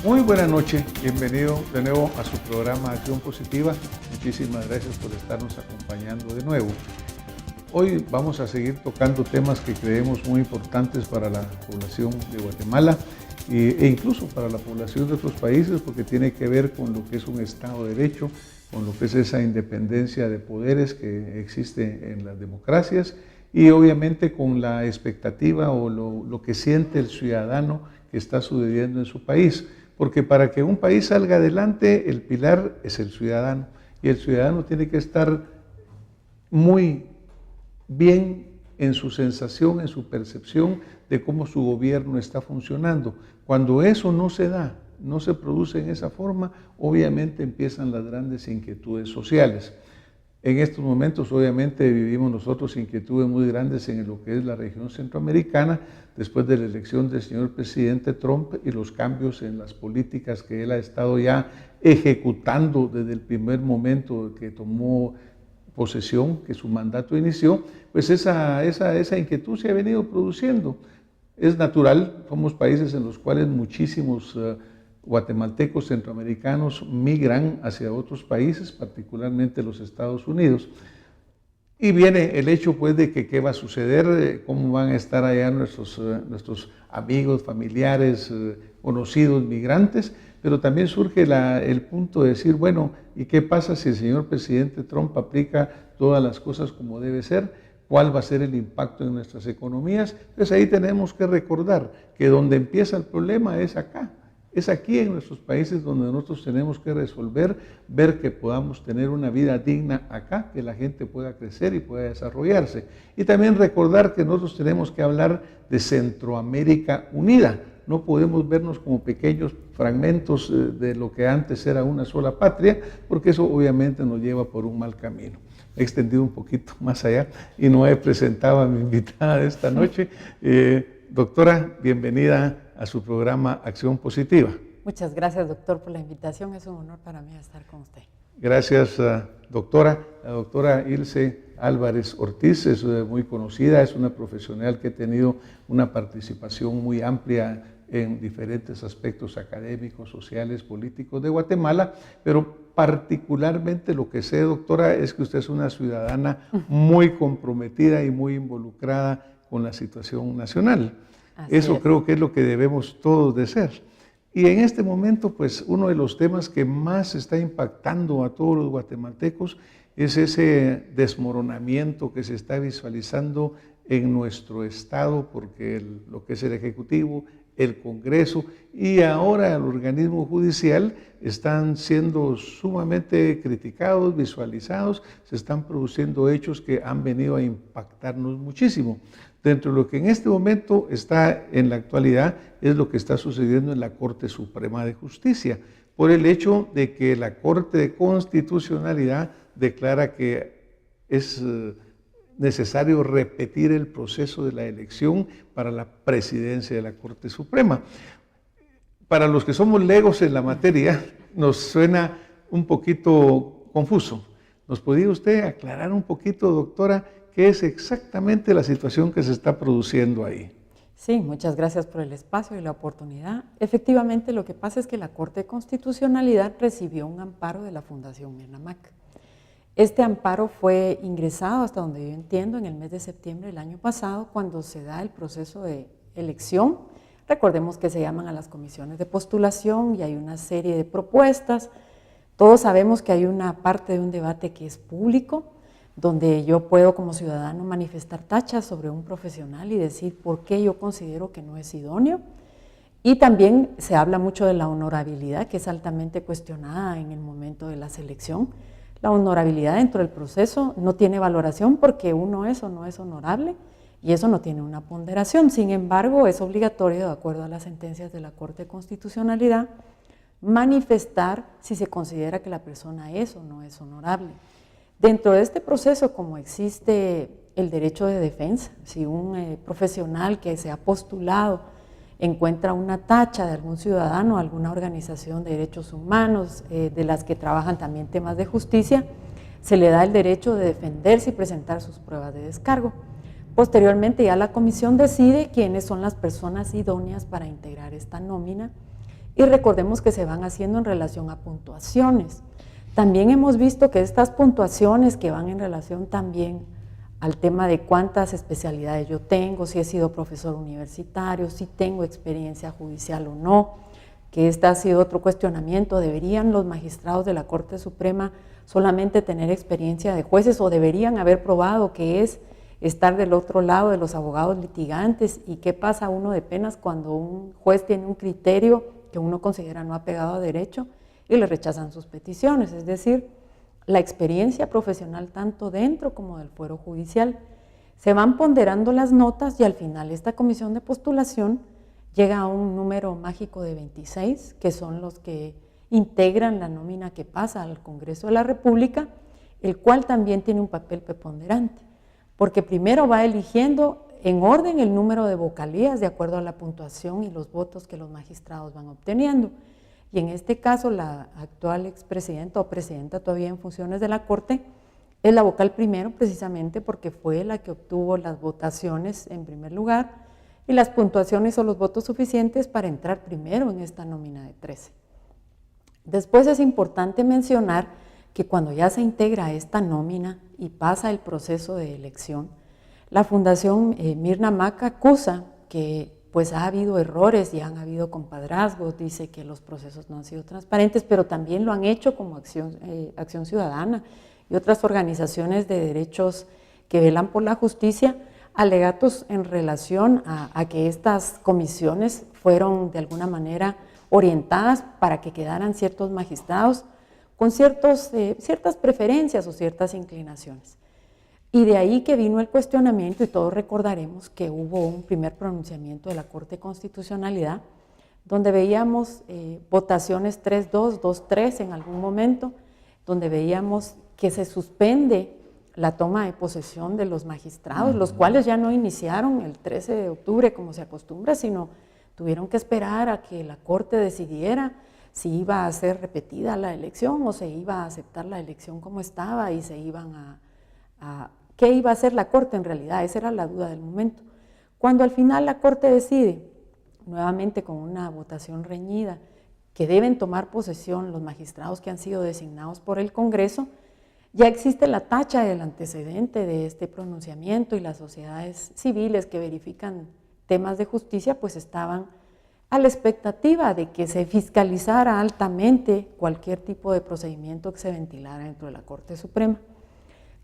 Muy buena noche, bienvenido de nuevo a su programa Acción Positiva. Muchísimas gracias por estarnos acompañando de nuevo. Hoy vamos a seguir tocando temas que creemos muy importantes para la población de Guatemala e incluso para la población de otros países, porque tiene que ver con lo que es un Estado de Derecho, con lo que es esa independencia de poderes que existe en las democracias y obviamente con la expectativa o lo que siente el ciudadano que está sucediendo en su país. Porque para que un país salga adelante, el pilar es el ciudadano, y el ciudadano tiene que estar muy bien en su sensación, en su percepción de cómo su gobierno está funcionando. Cuando eso no se da, no se produce en esa forma, obviamente empiezan las grandes inquietudes sociales. En estos momentos obviamente vivimos nosotros inquietudes muy grandes en lo que es la región centroamericana, después de la elección del señor presidente Trump y los cambios en las políticas que él ha estado ya ejecutando desde el primer momento que tomó posesión, que su mandato inició, pues esa inquietud se ha venido produciendo. Es natural, somos países en los cuales muchísimos guatemaltecos centroamericanos migran hacia otros países, particularmente los Estados Unidos. Y viene el hecho pues de que qué va a suceder, cómo van a estar allá nuestros amigos, familiares, conocidos, migrantes, pero también surge el punto de decir, bueno, ¿y qué pasa si el señor presidente Trump aplica todas las cosas como debe ser? ¿Cuál va a ser el impacto en nuestras economías? Entonces ahí tenemos que recordar que donde empieza el problema es acá. Es aquí en nuestros países donde nosotros tenemos que resolver, ver que podamos tener una vida digna acá, que la gente pueda crecer y pueda desarrollarse. Y también recordar que nosotros tenemos que hablar de Centroamérica unida. No podemos vernos como pequeños fragmentos de lo que antes era una sola patria, porque eso obviamente nos lleva por un mal camino. He extendido un poquito más allá y no he presentado a mi invitada de esta noche. Doctora, bienvenida a su programa Acción Positiva. Muchas gracias, doctor, por la invitación. Es un honor para mí estar con usted. Gracias, doctora. La doctora Ilse Álvarez Ortiz es muy conocida, es una profesional que ha tenido una participación muy amplia en diferentes aspectos académicos, sociales, políticos de Guatemala, pero particularmente lo que sé, doctora, es que usted es una ciudadana muy comprometida y muy involucrada con la situación nacional. Eso creo que es lo que debemos todos de ser. Y en este momento, pues, uno de los temas que más está impactando a todos los guatemaltecos es ese desmoronamiento que se está visualizando en nuestro Estado, porque lo que es el Ejecutivo, el Congreso y ahora el organismo judicial están siendo sumamente criticados, visualizados, se están produciendo hechos que han venido a impactarnos muchísimo. Dentro de lo que en este momento está en la actualidad es lo que está sucediendo en la Corte Suprema de Justicia, por el hecho de que la Corte de Constitucionalidad declara que es necesario repetir el proceso de la elección para la presidencia de la Corte Suprema. Para los que somos legos en la materia, nos suena un poquito confuso. ¿Nos podría usted aclarar un poquito, doctora, qué es exactamente la situación que se está produciendo ahí? Sí, muchas gracias por el espacio y la oportunidad. Efectivamente, lo que pasa es que la Corte de Constitucionalidad recibió un amparo de la Fundación MENAMAC. Este amparo fue ingresado, hasta donde yo entiendo, en el mes de septiembre del año pasado, cuando se da el proceso de elección. Recordemos que se llaman a las comisiones de postulación y hay una serie de propuestas. Todos sabemos que hay una parte de un debate que es público, donde yo puedo como ciudadano manifestar tachas sobre un profesional y decir por qué yo considero que no es idóneo. Y también se habla mucho de la honorabilidad, que es altamente cuestionada en el momento de la selección. La honorabilidad dentro del proceso no tiene valoración porque uno es o no es honorable y eso no tiene una ponderación. Sin embargo, es obligatorio, de acuerdo a las sentencias de la Corte de Constitucionalidad, manifestar si se considera que la persona es o no es honorable. Dentro de este proceso, como existe el derecho de defensa, si un profesional que se ha postulado encuentra una tacha de algún ciudadano, alguna organización de derechos humanos, de las que trabajan también temas de justicia, se le da el derecho de defenderse y presentar sus pruebas de descargo. Posteriormente ya la comisión decide quiénes son las personas idóneas para integrar esta nómina y recordemos que se van haciendo en relación a puntuaciones. También hemos visto que estas puntuaciones que van en relación también al tema de cuántas especialidades yo tengo, si he sido profesor universitario, si tengo experiencia judicial o no, que este ha sido otro cuestionamiento: ¿deberían los magistrados de la Corte Suprema solamente tener experiencia de jueces o deberían haber probado qué es estar del otro lado de los abogados litigantes? ¿Y qué pasa uno de penas cuando un juez tiene un criterio que uno considera no apegado a derecho y le rechazan sus peticiones? Es decir, la experiencia profesional tanto dentro como del fuero judicial. Se van ponderando las notas y al final esta comisión de postulación llega a un número mágico de 26, que son los que integran la nómina que pasa al Congreso de la República, el cual también tiene un papel preponderante, porque primero va eligiendo en orden el número de vocalías de acuerdo a la puntuación y los votos que los magistrados van obteniendo. Y en este caso, la actual expresidenta o presidenta todavía en funciones de la Corte es la vocal primero, precisamente porque fue la que obtuvo las votaciones en primer lugar y las puntuaciones o los votos suficientes para entrar primero en esta nómina de 13. Después es importante mencionar que cuando ya se integra esta nómina y pasa el proceso de elección, la Fundación Mirna Mac acusa que pues ha habido errores y han habido compadrazgos, dice que los procesos no han sido transparentes, pero también lo han hecho como Acción Ciudadana y otras organizaciones de derechos que velan por la justicia, alegatos en relación a que estas comisiones fueron de alguna manera orientadas para que quedaran ciertos magistrados con ciertas preferencias o ciertas inclinaciones. Y de ahí que vino el cuestionamiento, y todos recordaremos que hubo un primer pronunciamiento de la Corte de Constitucionalidad, donde veíamos votaciones 3-2, 2-3 en algún momento, donde veíamos que se suspende la toma de posesión de los magistrados, los cuales ya no iniciaron el 13 de octubre como se acostumbra, sino tuvieron que esperar a que la Corte decidiera si iba a ser repetida la elección o se iba a aceptar la elección como estaba y se iban ¿qué iba a hacer la Corte en realidad? Esa era la duda del momento. Cuando al final la Corte decide, nuevamente con una votación reñida, que deben tomar posesión los magistrados que han sido designados por el Congreso, ya existe la tacha del antecedente de este pronunciamiento y las sociedades civiles que verifican temas de justicia pues estaban a la expectativa de que se fiscalizara altamente cualquier tipo de procedimiento que se ventilara dentro de la Corte Suprema.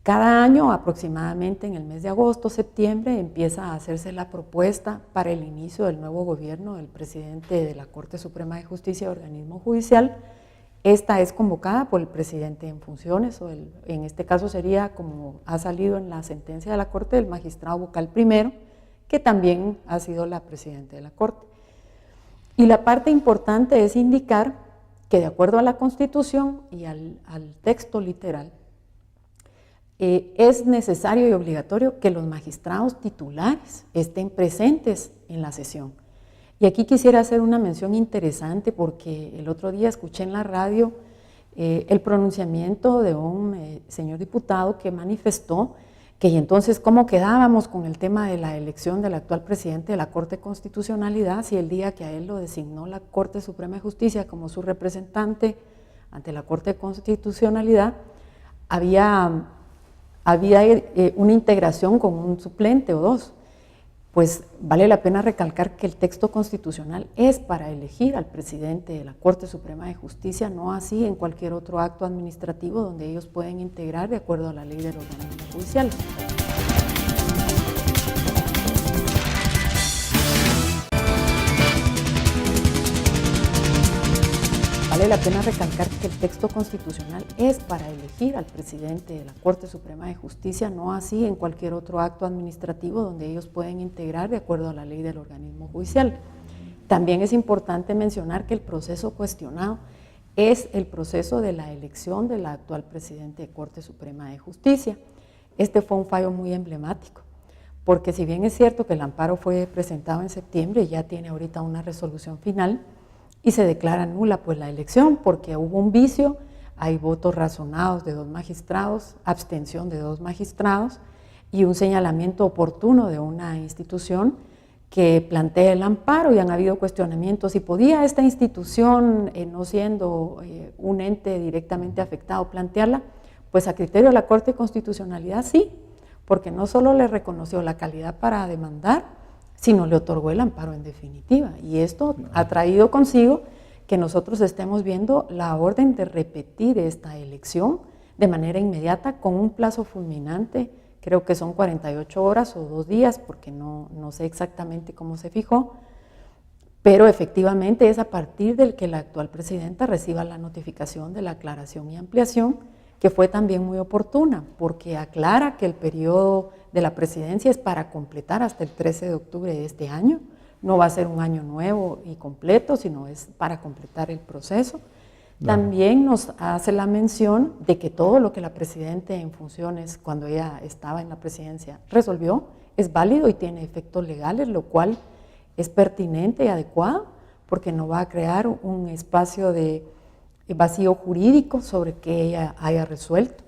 Cada año, aproximadamente en el mes de agosto, septiembre, empieza a hacerse la propuesta para el inicio del nuevo gobierno del presidente de la Corte Suprema de Justicia y organismo judicial. Esta es convocada por el presidente en funciones, en este caso sería, como ha salido en la sentencia de la Corte, el magistrado vocal primero, que también ha sido la presidenta de la Corte. Y la parte importante es indicar que de acuerdo a la Constitución y al texto literal, es necesario y obligatorio que los magistrados titulares estén presentes en la sesión. Y aquí quisiera hacer una mención interesante porque el otro día escuché en la radio el pronunciamiento de un señor diputado que manifestó que y entonces cómo quedábamos con el tema de la elección del actual presidente de la Corte de Constitucionalidad si el día que a él lo designó la Corte Suprema de Justicia como su representante ante la Corte de Constitucionalidad había una integración con un suplente o dos. Pues vale la pena recalcar que el texto constitucional es para elegir al presidente de la Corte Suprema de Justicia, no así en cualquier otro acto administrativo donde ellos pueden integrar de acuerdo a la ley de los organismos judiciales. Vale la pena recalcar que el texto constitucional es para elegir al presidente de la Corte Suprema de Justicia, no así en cualquier otro acto administrativo donde ellos pueden integrar de acuerdo a la ley del organismo judicial. También es importante mencionar que el proceso cuestionado es el proceso de la elección del actual presidente de Corte Suprema de Justicia. Este fue un fallo muy emblemático, porque si bien es cierto que el amparo fue presentado en septiembre, ya tiene ahorita una resolución final, y se declara nula pues la elección porque hubo un vicio, hay votos razonados de 2 magistrados, abstención de 2 magistrados y un señalamiento oportuno de una institución que plantea el amparo y han habido cuestionamientos. Si podía esta institución, no siendo un ente directamente afectado, plantearla, pues a criterio de la Corte de Constitucionalidad sí, porque no solo le reconoció la calidad para demandar, sino le otorgó el amparo en definitiva. Y esto ha traído consigo que nosotros estemos viendo la orden de repetir esta elección de manera inmediata con un plazo fulminante. Creo que son 48 horas o 2 días, porque no sé exactamente cómo se fijó, pero efectivamente es a partir del que la actual presidenta reciba la notificación de la aclaración y ampliación, que fue también muy oportuna, porque aclara que el periodo de la presidencia es para completar hasta el 13 de octubre de este año, no va a ser un año nuevo y completo, sino es para completar el proceso. También nos hace la mención de que todo lo que la presidenta en funciones, cuando ella estaba en la presidencia, resolvió, es válido y tiene efectos legales, lo cual es pertinente y adecuado, porque no va a crear un espacio de vacío jurídico sobre que ella haya resuelto.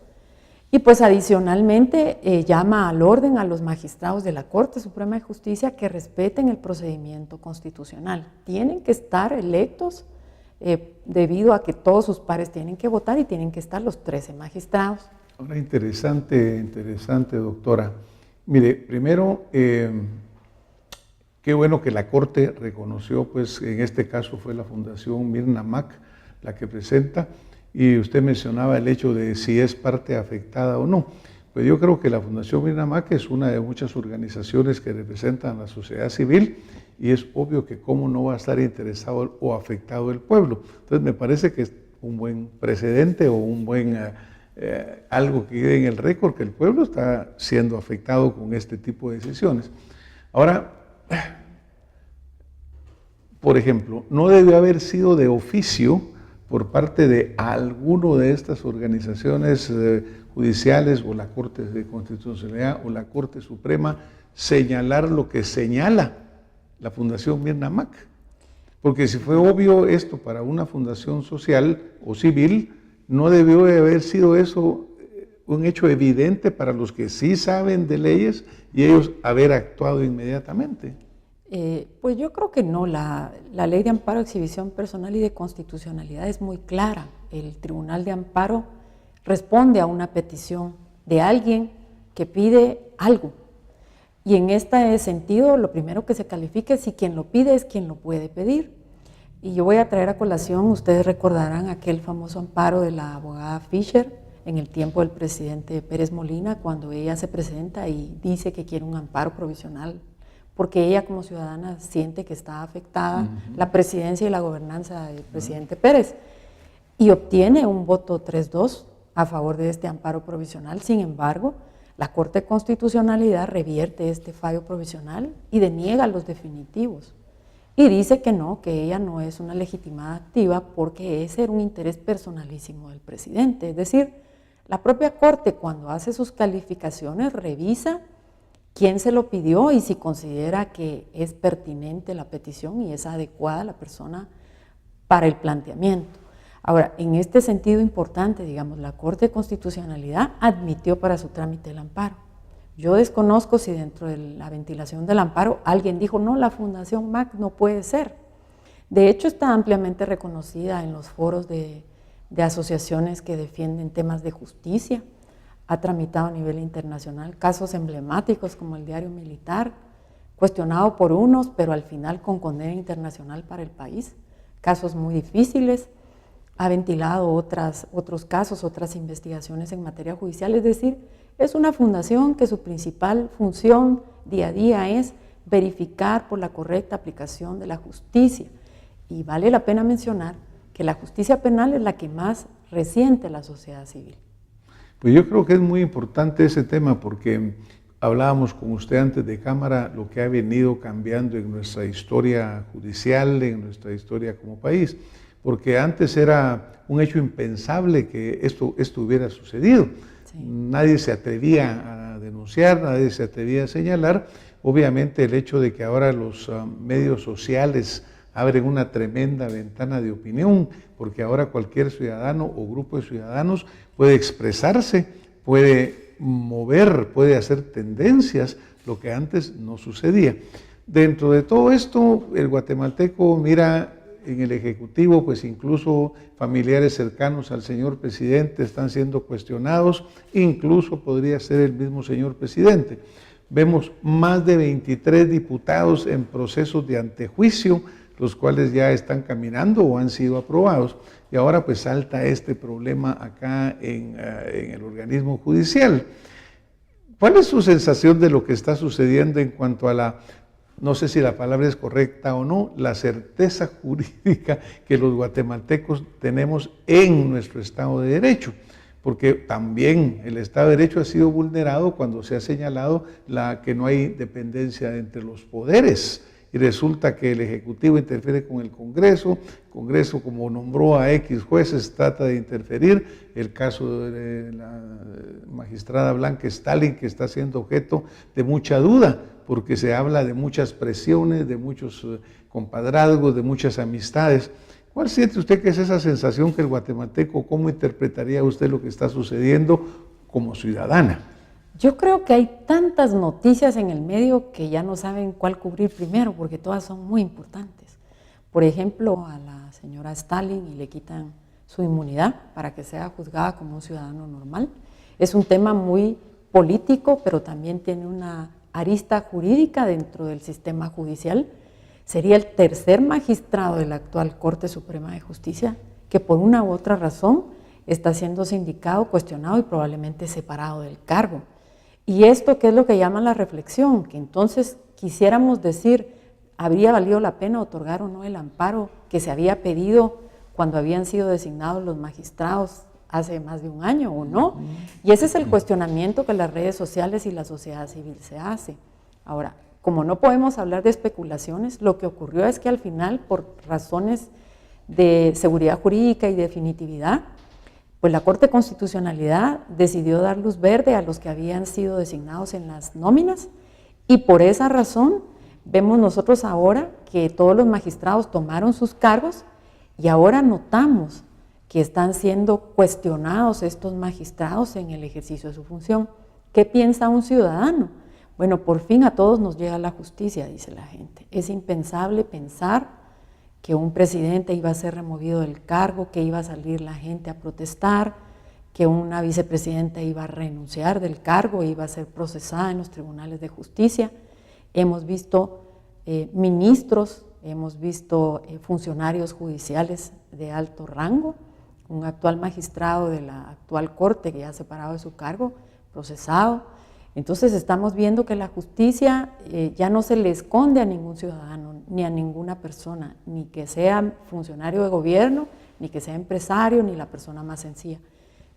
Y pues adicionalmente llama al orden a los magistrados de la Corte Suprema de Justicia que respeten el procedimiento constitucional. Tienen que estar electos debido a que todos sus pares tienen que votar y tienen que estar los 13 magistrados. Ahora, interesante, doctora. Mire, primero, qué bueno que la Corte reconoció, pues en este caso fue la Fundación Mirna Mac la que presenta, y usted mencionaba el hecho de si es parte afectada o no. Pues yo creo que la Fundación Mirna Mac es una de muchas organizaciones que representan a la sociedad civil, y es obvio que cómo no va a estar interesado o afectado el pueblo. Entonces me parece que es un buen precedente o un buen algo que quede en el récord, que el pueblo está siendo afectado con este tipo de decisiones. Ahora, por ejemplo, no debe haber sido de oficio por parte de alguno de estas organizaciones judiciales o la Corte de Constitucionalidad o la Corte Suprema señalar lo que señala la Fundación Mirna Mac, porque si fue obvio esto para una fundación social o civil, no debió de haber sido eso un hecho evidente para los que sí saben de leyes y ellos haber actuado inmediatamente. Pues yo creo que no, la Ley de Amparo, Exhibición Personal y de Constitucionalidad es muy clara. El Tribunal de Amparo responde a una petición de alguien que pide algo. Y en este sentido, lo primero que se califica es si quien lo pide es quien lo puede pedir. Y yo voy a traer a colación, ustedes recordarán aquel famoso amparo de la abogada Fischer en el tiempo del presidente Pérez Molina, cuando ella se presenta y dice que quiere un amparo provisional, porque ella como ciudadana siente que está afectada la presidencia y la gobernanza del presidente Pérez, y obtiene un voto 3-2 a favor de este amparo provisional. Sin embargo, la Corte de Constitucionalidad revierte este fallo provisional y deniega los definitivos. Y dice que no, que ella no es una legitimada activa porque ese era un interés personalísimo del presidente. Es decir, la propia Corte, cuando hace sus calificaciones, revisa quién se lo pidió y si considera que es pertinente la petición y es adecuada la persona para el planteamiento. Ahora, en este sentido importante, digamos, la Corte de Constitucionalidad admitió para su trámite el amparo. Yo desconozco si dentro de la ventilación del amparo alguien dijo, no, la Fundación MAC no puede ser. De hecho, está ampliamente reconocida en los foros de asociaciones que defienden temas de justicia. Ha tramitado a nivel internacional casos emblemáticos como el Diario Militar, cuestionado por unos, pero al final con condena internacional para el país. Casos muy difíciles. Ha ventilado otros casos, otras investigaciones en materia judicial. Es decir, es una fundación que su principal función día a día es verificar por la correcta aplicación de la justicia. Y vale la pena mencionar que la justicia penal es la que más resiente la sociedad civil. Pues yo creo que es muy importante ese tema porque hablábamos con usted antes de cámara lo que ha venido cambiando en nuestra historia judicial, en nuestra historia como país, porque antes era un hecho impensable que esto hubiera sucedido. Sí. Nadie se atrevía a denunciar, nadie se atrevía a señalar. Obviamente el hecho de que ahora los medios sociales abren una tremenda ventana de opinión, porque ahora cualquier ciudadano o grupo de ciudadanos puede expresarse, puede mover, puede hacer tendencias, lo que antes no sucedía. Dentro de todo esto, el guatemalteco mira en el Ejecutivo, pues incluso familiares cercanos al señor presidente están siendo cuestionados, incluso podría ser el mismo señor presidente. Vemos más de 23 diputados en procesos de antejuicio, los cuales ya están caminando o han sido aprobados. Y ahora pues salta este problema acá en el organismo judicial. ¿Cuál es su sensación de lo que está sucediendo en cuanto a la, no sé si la palabra es correcta o no, la certeza jurídica que los guatemaltecos tenemos en nuestro Estado de Derecho? Porque también el Estado de Derecho ha sido vulnerado cuando se ha señalado que no hay dependencia entre los poderes. Y resulta que el Ejecutivo interfiere con el Congreso como nombró a X jueces trata de interferir, el caso de la magistrada Blanca Stalin que está siendo objeto de mucha duda, porque se habla de muchas presiones, de muchos compadrazgos, de muchas amistades. ¿Cuál siente usted que es esa sensación que el guatemalteco, cómo interpretaría usted lo que está sucediendo como ciudadana? Yo creo que hay tantas noticias en el medio que ya no saben cuál cubrir primero, porque todas son muy importantes. Por ejemplo, a la señora Stalin y le quitan su inmunidad para que sea juzgada como un ciudadano normal. Es un tema muy político, pero también tiene una arista jurídica dentro del sistema judicial. Sería el tercer magistrado de la actual Corte Suprema de Justicia que por una u otra razón está siendo sindicado, cuestionado y probablemente separado del cargo. Y esto, ¿qué es lo que llama la reflexión? Que entonces quisiéramos decir, ¿habría valido la pena otorgar o no el amparo que se había pedido cuando habían sido designados los magistrados hace más de un año o no? Y ese es el cuestionamiento que las redes sociales y la sociedad civil se hace. Ahora, como no podemos hablar de especulaciones, lo que ocurrió es que al final, por razones de seguridad jurídica y definitividad, pues la Corte de Constitucionalidad decidió dar luz verde a los que habían sido designados en las nóminas y por esa razón vemos nosotros ahora que todos los magistrados tomaron sus cargos y ahora notamos que están siendo cuestionados estos magistrados en el ejercicio de su función. ¿Qué piensa un ciudadano? Bueno, por fin a todos nos llega la justicia, dice la gente. Es impensable pensar que un presidente iba a ser removido del cargo, que iba a salir la gente a protestar, que una vicepresidenta iba a renunciar del cargo, iba a ser procesada en los tribunales de justicia. Hemos visto ministros, hemos visto funcionarios judiciales de alto rango, un actual magistrado de la actual Corte que ya ha separado de su cargo, procesado. Entonces estamos viendo que la justicia ya no se le esconde a ningún ciudadano, ni a ninguna persona, ni que sea funcionario de gobierno, ni que sea empresario, ni la persona más sencilla.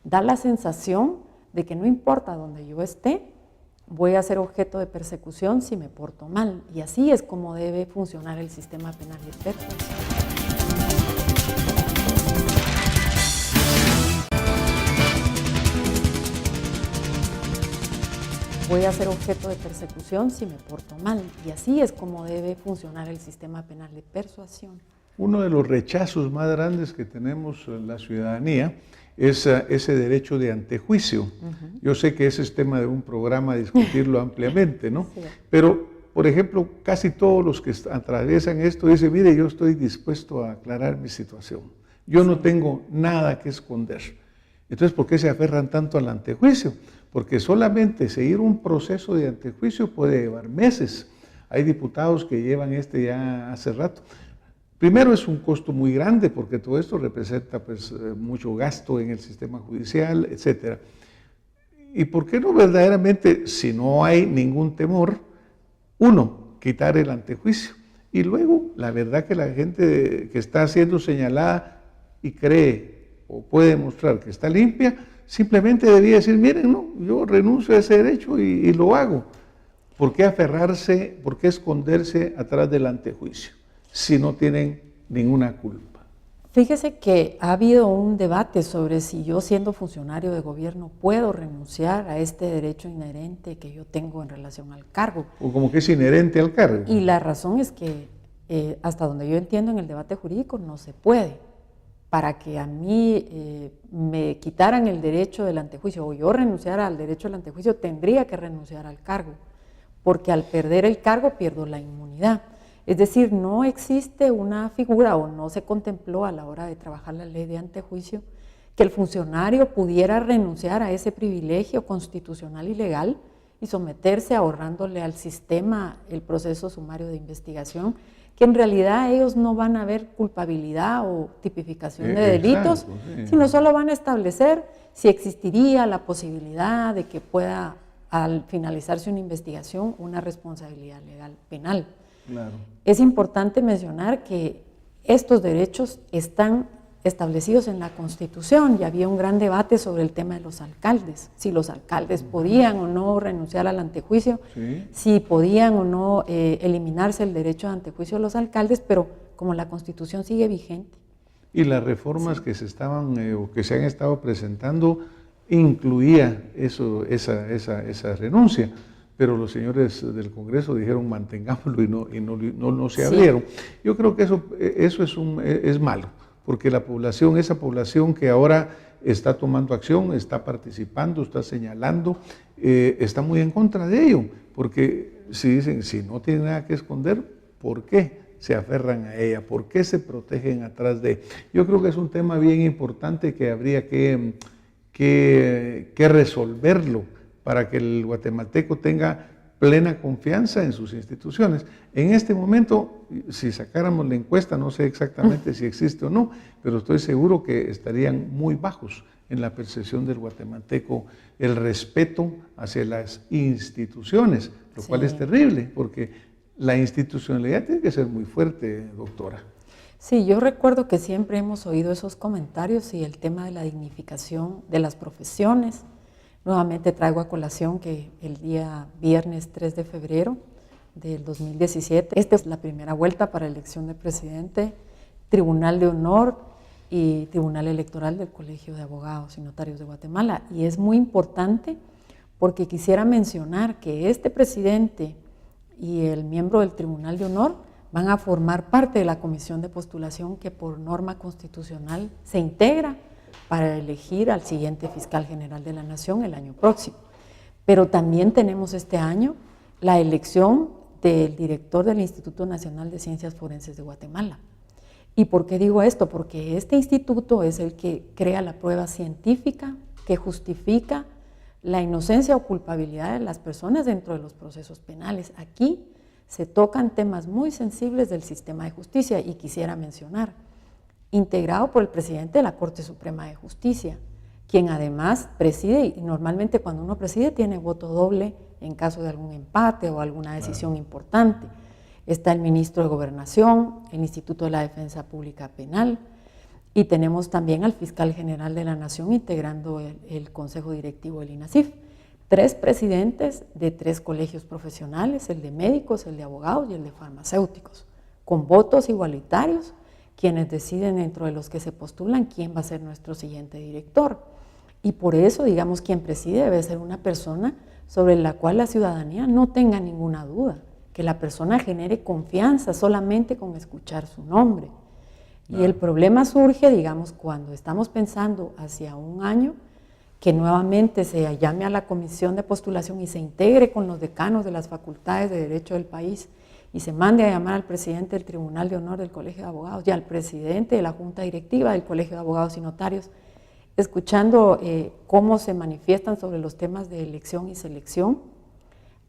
Da la sensación de que no importa donde yo esté, voy a ser objeto de persecución si me porto mal. Y así es como debe funcionar el sistema penal y persecución. Voy a ser objeto de persecución si me porto mal. Y así es como debe funcionar el sistema penal de persuasión. Uno de los rechazos más grandes que tenemos en la ciudadanía es ese derecho de antejuicio. Yo sé que ese es tema de un programa, discutirlo ampliamente, ¿no? Sí. Pero, por ejemplo, casi todos los que atraviesan esto dicen, mire, yo estoy dispuesto a aclarar mi situación. Yo no tengo nada que esconder. Entonces, ¿por qué se aferran tanto al antejuicio? Porque solamente seguir un proceso de antejuicio puede llevar meses. Hay diputados que llevan ya hace rato. Primero es un costo muy grande porque todo esto representa pues, mucho gasto en el sistema judicial, etc. ¿Y por qué no verdaderamente, si no hay ningún temor, uno, quitar el antejuicio? Y luego, la verdad que la gente que está siendo señalada y cree o puede demostrar que está limpia, simplemente debía decir, miren, no, yo renuncio a ese derecho y lo hago. ¿Por qué aferrarse, por qué esconderse atrás del antejuicio si no tienen ninguna culpa? Fíjese que ha habido un debate sobre si yo siendo funcionario de gobierno puedo renunciar a este derecho inherente que yo tengo en relación al cargo. O como que es inherente al cargo. Y la razón es que hasta donde yo entiendo en el debate jurídico no se puede. Para que a mí me quitaran el derecho del antejuicio o yo renunciara al derecho del antejuicio, tendría que renunciar al cargo, porque al perder el cargo pierdo la inmunidad. Es decir, no existe una figura o no se contempló a la hora de trabajar la ley de antejuicio que el funcionario pudiera renunciar a ese privilegio constitucional y legal y someterse ahorrándole al sistema el proceso sumario de investigación, que en realidad ellos no van a ver culpabilidad o tipificación de delitos, sino solo van a establecer si existiría la posibilidad de que pueda, al finalizarse una investigación, una responsabilidad legal penal. Claro. Es importante mencionar que estos derechos están establecidos en la Constitución y había un gran debate sobre el tema de los alcaldes, si los alcaldes podían o no renunciar al antejuicio, si podían o no eliminarse el derecho de antejuicio de los alcaldes, pero como la Constitución sigue vigente. Y las reformas que se estaban o que se han estado presentando incluía esa renuncia, pero los señores del Congreso dijeron mantengámoslo y no se abrieron. Yo creo que eso es malo, porque esa población que ahora está tomando acción, está participando, está señalando, está muy en contra de ello, porque si dicen, si no tienen nada que esconder, ¿por qué se aferran a ella? ¿Por qué se protegen atrás de? Yo creo que es un tema bien importante que habría que resolverlo para que el guatemalteco tenga plena confianza en sus instituciones. En este momento, si sacáramos la encuesta, no sé exactamente si existe o no, pero estoy seguro que estarían muy bajos en la percepción del guatemalteco el respeto hacia las instituciones, lo cual es terrible, porque la institucionalidad tiene que ser muy fuerte, doctora. Sí, yo recuerdo que siempre hemos oído esos comentarios y el tema de la dignificación de las profesiones. Nuevamente traigo a colación que el día viernes 3 de febrero del 2017, esta es la primera vuelta para elección de presidente, Tribunal de Honor y Tribunal Electoral del Colegio de Abogados y Notarios de Guatemala. Y es muy importante porque quisiera mencionar que este presidente y el miembro del Tribunal de Honor van a formar parte de la comisión de postulación que por norma constitucional se integra para elegir al siguiente fiscal general de la Nación el año próximo. Pero también tenemos este año la elección del director del Instituto Nacional de Ciencias Forenses de Guatemala. ¿Y por qué digo esto? Porque este instituto es el que crea la prueba científica que justifica la inocencia o culpabilidad de las personas dentro de los procesos penales. Aquí se tocan temas muy sensibles del sistema de justicia y quisiera mencionar, integrado por el presidente de la Corte Suprema de Justicia, quien además preside, y normalmente cuando uno preside tiene voto doble en caso de algún empate o alguna decisión importante. Está el ministro de Gobernación, el Instituto de la Defensa Pública Penal, y tenemos también al fiscal general de la Nación integrando el Consejo Directivo del INASIF. 3 presidentes de 3 colegios profesionales, el de médicos, el de abogados y el de farmacéuticos, con votos igualitarios, quienes deciden dentro de los que se postulan quién va a ser nuestro siguiente director. Y por eso, digamos, quien preside debe ser una persona sobre la cual la ciudadanía no tenga ninguna duda, que la persona genere confianza solamente con escuchar su nombre. Y el problema surge, digamos, cuando estamos pensando hacia un año, que nuevamente se llame a la comisión de postulación y se integre con los decanos de las facultades de Derecho del país, y se mande a llamar al presidente del Tribunal de Honor del Colegio de Abogados y al presidente de la Junta Directiva del Colegio de Abogados y Notarios, escuchando cómo se manifiestan sobre los temas de elección y selección.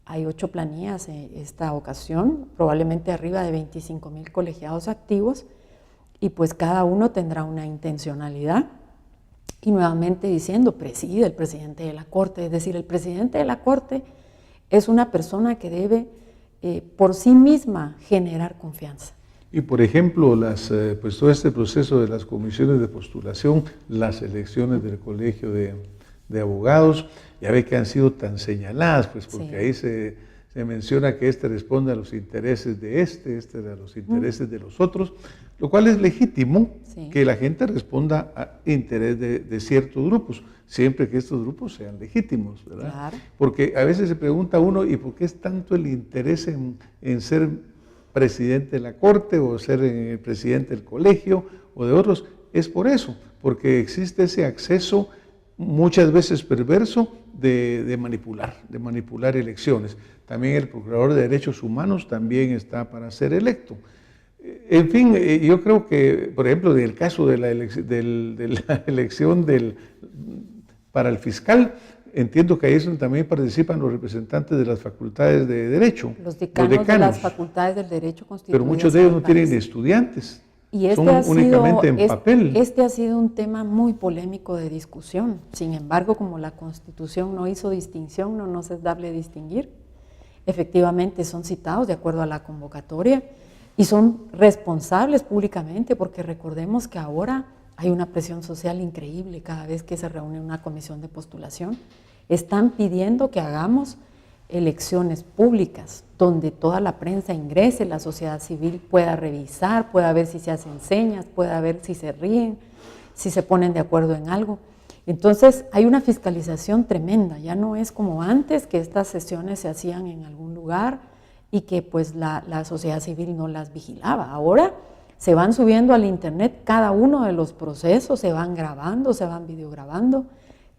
Hay 8 planillas en esta ocasión, probablemente arriba de 25,000 colegiados activos, y pues cada uno tendrá una intencionalidad. Y nuevamente diciendo, preside el presidente de la Corte, es decir, el presidente de la Corte es una persona que debe por sí misma generar confianza. Y por ejemplo, pues todo este proceso de las comisiones de postulación, las elecciones del Colegio de Abogados, ya ve que han sido tan señaladas, pues porque ahí se menciona que responde a los intereses de este a los intereses de los otros, lo cual es legítimo que la gente responda a interés de ciertos grupos, siempre que estos grupos sean legítimos, ¿verdad? Claro. Porque a veces se pregunta uno, ¿y por qué es tanto el interés en ser presidente de la Corte o ser el presidente del colegio o de otros? Es por eso, porque existe ese acceso muchas veces perverso de manipular elecciones. También el Procurador de Derechos Humanos también está para ser electo. En fin, yo creo que, por ejemplo, del caso de la elección para el fiscal, entiendo que ahí es donde también participan los representantes de las facultades de Derecho. Los decanos de las facultades del Derecho constituidas. Pero muchos de ellos no tienen estudiantes. Y son únicamente en papel. Este ha sido un tema muy polémico de discusión. Sin embargo, como la Constitución no hizo distinción, no es darle distinguir, efectivamente son citados de acuerdo a la convocatoria y son responsables públicamente, porque recordemos que ahora hay una presión social increíble cada vez que se reúne una comisión de postulación. Están pidiendo que hagamos elecciones públicas, donde toda la prensa ingrese, la sociedad civil pueda revisar, pueda ver si se hacen señas, pueda ver si se ríen, si se ponen de acuerdo en algo. Entonces hay una fiscalización tremenda, ya no es como antes, que estas sesiones se hacían en algún lugar y que pues la sociedad civil no las vigilaba. Ahora se van subiendo al internet cada uno de los procesos, se van grabando, se van videograbando.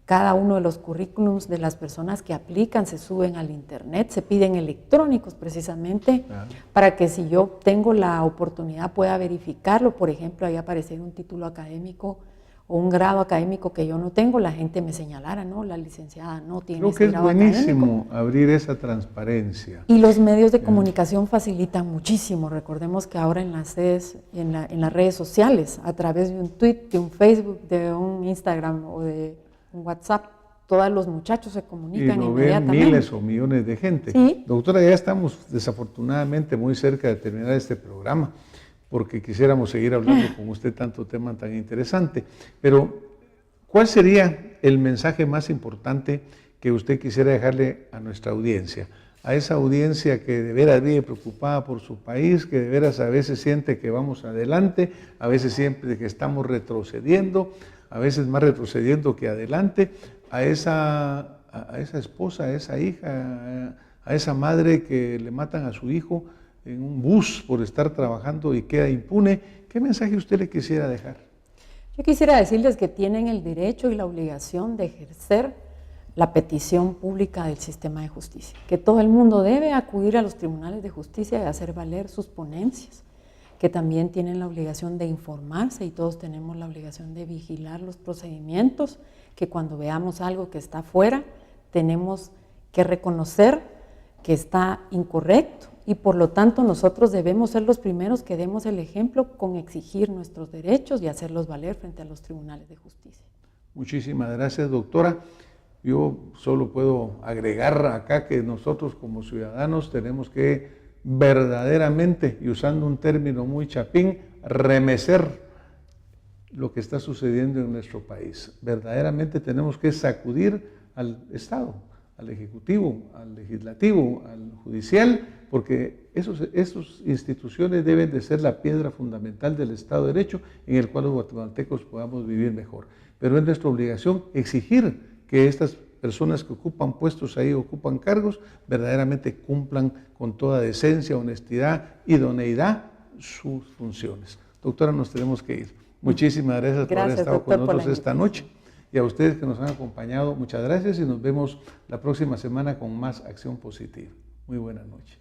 Cada uno de los currículums de las personas que aplican se suben al internet, se piden electrónicos precisamente para que si yo tengo la oportunidad pueda verificarlo. Por ejemplo, ahí aparecer un título académico o un grado académico que yo no tengo, la gente me señalara, no, la licenciada no tiene ese grado académico. Creo que es buenísimo abrir esa transparencia. Y los medios de comunicación facilitan muchísimo. Recordemos que ahora en las redes sociales, a través de un tweet, de un Facebook, de un Instagram o de un WhatsApp, todos los muchachos se comunican inmediatamente. Y lo ven miles o millones de gente. ¿Sí? Doctora, ya estamos desafortunadamente muy cerca de terminar este programa, porque quisiéramos seguir hablando con usted tanto tema tan interesante. Pero, ¿cuál sería el mensaje más importante que usted quisiera dejarle a nuestra audiencia? A esa audiencia que de veras vive preocupada por su país, que de veras a veces siente que vamos adelante, a veces siente que estamos retrocediendo, a veces más retrocediendo que adelante, a esa esposa, a esa hija, a esa madre que le matan a su hijo en un bus por estar trabajando y queda impune. ¿Qué mensaje usted le quisiera dejar? Yo quisiera decirles que tienen el derecho y la obligación de ejercer la petición pública del sistema de justicia, que todo el mundo debe acudir a los tribunales de justicia y hacer valer sus ponencias, que también tienen la obligación de informarse y todos tenemos la obligación de vigilar los procedimientos, que cuando veamos algo que está fuera, tenemos que reconocer que está incorrecto y por lo tanto nosotros debemos ser los primeros que demos el ejemplo con exigir nuestros derechos y hacerlos valer frente a los tribunales de justicia. Muchísimas gracias, doctora. Yo solo puedo agregar acá que nosotros como ciudadanos tenemos que verdaderamente, y usando un término muy chapín, remecer lo que está sucediendo en nuestro país. Verdaderamente tenemos que sacudir al Estado, al Ejecutivo, al Legislativo, al Judicial, porque esas instituciones deben de ser la piedra fundamental del Estado de Derecho en el cual los guatemaltecos podamos vivir mejor. Pero es nuestra obligación exigir que estas personas que ocupan puestos ahí, ocupan cargos, verdaderamente cumplan con toda decencia, honestidad, idoneidad sus funciones. Doctora, nos tenemos que ir. Muchísimas gracias por haber estado con nosotros esta noche. Y a ustedes que nos han acompañado, muchas gracias y nos vemos la próxima semana con más Acción Positiva. Muy buenas noches.